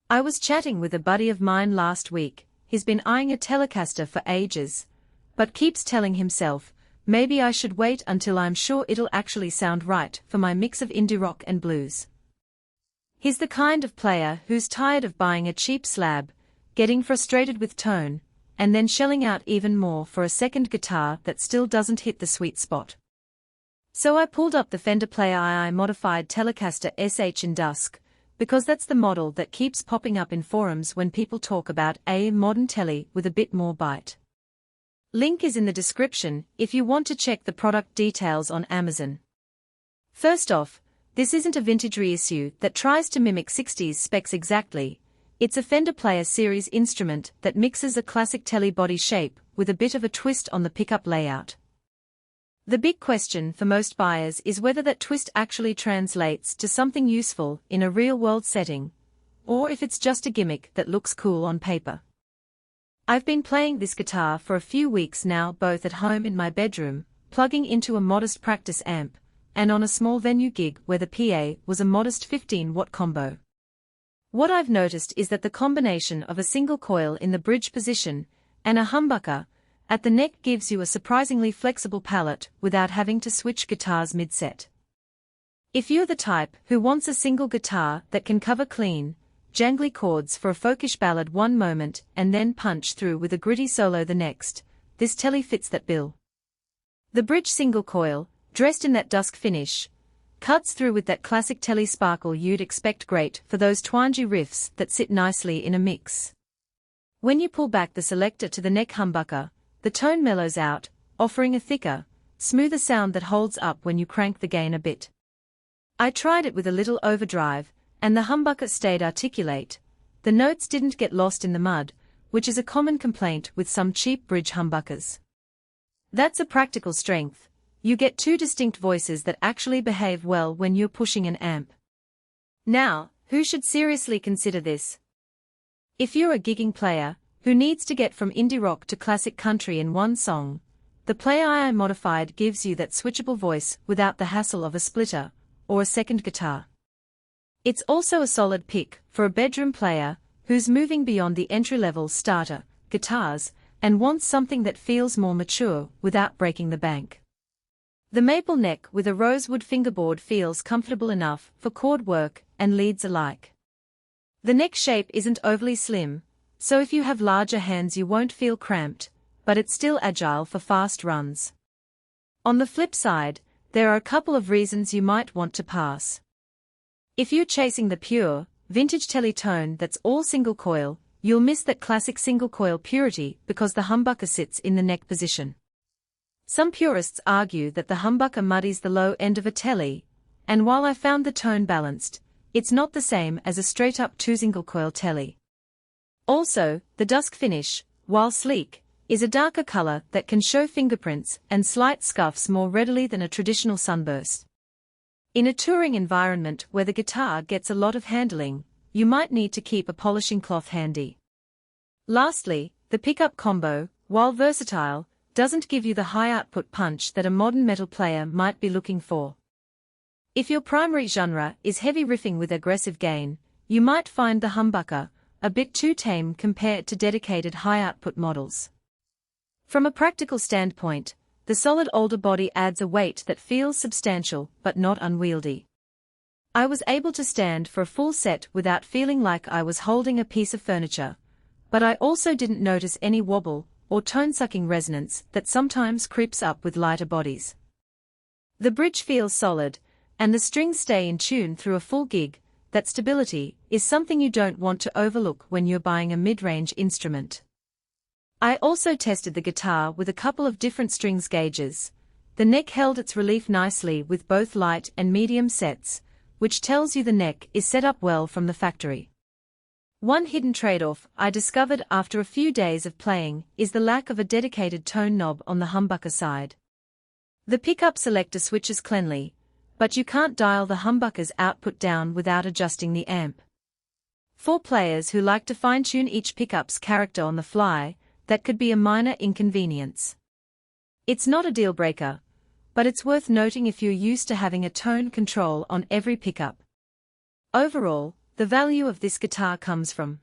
I was chatting with a buddy of mine last week. He's been eyeing a Telecaster for ages, but keeps telling himself, maybe I should wait until I'm sure it'll actually sound right for my mix of indie rock and blues. He's the kind of player who's tired of buying a cheap slab, getting frustrated with tone, and then shelling out even more for a second guitar that still doesn't hit the sweet spot. So I pulled up the Fender Player II modified Telecaster SH in Dusk, because that's the model that keeps popping up in forums when people talk about a modern telly with a bit more bite. Link is in the description if you want to check the product details on Amazon. First off, this isn't a vintage reissue that tries to mimic 60s specs exactly. It's a Fender Player Series instrument that mixes a classic telly body shape with a bit of a twist on the pickup layout. The big question for most buyers is whether that twist actually translates to something useful in a real-world setting, or if it's just a gimmick that looks cool on paper. I've been playing this guitar for a few weeks now, both at home in my bedroom, plugging into a modest practice amp, and on a small venue gig where the PA was a modest 15-watt combo. What I've noticed is that the combination of a single coil in the bridge position and a humbucker at the neck gives you a surprisingly flexible palette without having to switch guitars mid-set. If you're the type who wants a single guitar that can cover clean, jangly chords for a folkish ballad one moment and then punch through with a gritty solo the next, this telly fits that bill. The bridge single coil, dressed in that dusk finish, cuts through with that classic telly sparkle you'd expect, great for those twangy riffs that sit nicely in a mix. When you pull back the selector to the neck humbucker, the tone mellows out, offering a thicker, smoother sound that holds up when you crank the gain a bit. I tried it with a little overdrive, and the humbucker stayed articulate. The notes didn't get lost in the mud, which is a common complaint with some cheap bridge humbuckers. That's a practical strength. You get two distinct voices that actually behave well when you're pushing an amp. Now, who should seriously consider this? If you're a gigging player who needs to get from indie rock to classic country in one song, the Player II Modified gives you that switchable voice without the hassle of a splitter or a second guitar. It's also a solid pick for a bedroom player who's moving beyond the entry-level starter guitars and wants something that feels more mature without breaking the bank. The maple neck with a rosewood fingerboard feels comfortable enough for chord work and leads alike. The neck shape isn't overly slim, so if you have larger hands you won't feel cramped, but it's still agile for fast runs. On the flip side, there are a couple of reasons you might want to pass. If you're chasing the pure, vintage telly tone that's all single coil, you'll miss that classic single coil purity because the humbucker sits in the neck position. Some purists argue that the humbucker muddies the low end of a telly, and while I found the tone balanced, it's not the same as a straight-up two-single coil telly. Also, the dusk finish, while sleek, is a darker color that can show fingerprints and slight scuffs more readily than a traditional sunburst. In a touring environment where the guitar gets a lot of handling, you might need to keep a polishing cloth handy. Lastly, the pickup combo, while versatile, doesn't give you the high output punch that a modern metal player might be looking for. If your primary genre is heavy riffing with aggressive gain, you might find the humbucker a bit too tame compared to dedicated high-output models. From a practical standpoint, the solid Alder body adds a weight that feels substantial but not unwieldy. I was able to stand for a full set without feeling like I was holding a piece of furniture, but I also didn't notice any wobble or tone-sucking resonance that sometimes creeps up with lighter bodies. The bridge feels solid, and the strings stay in tune through a full gig. That stability is something you don't want to overlook when you're buying a mid-range instrument. I also tested the guitar with a couple of different strings gauges. The neck held its relief nicely with both light and medium sets, which tells you the neck is set up well from the factory. One hidden trade-off I discovered after a few days of playing is the lack of a dedicated tone knob on the humbucker side. The pickup selector switches cleanly, but you can't dial the humbucker's output down without adjusting the amp. For players who like to fine-tune each pickup's character on the fly, that could be a minor inconvenience. It's not a deal-breaker, but it's worth noting if you're used to having a tone control on every pickup. Overall, The value of this guitar comes from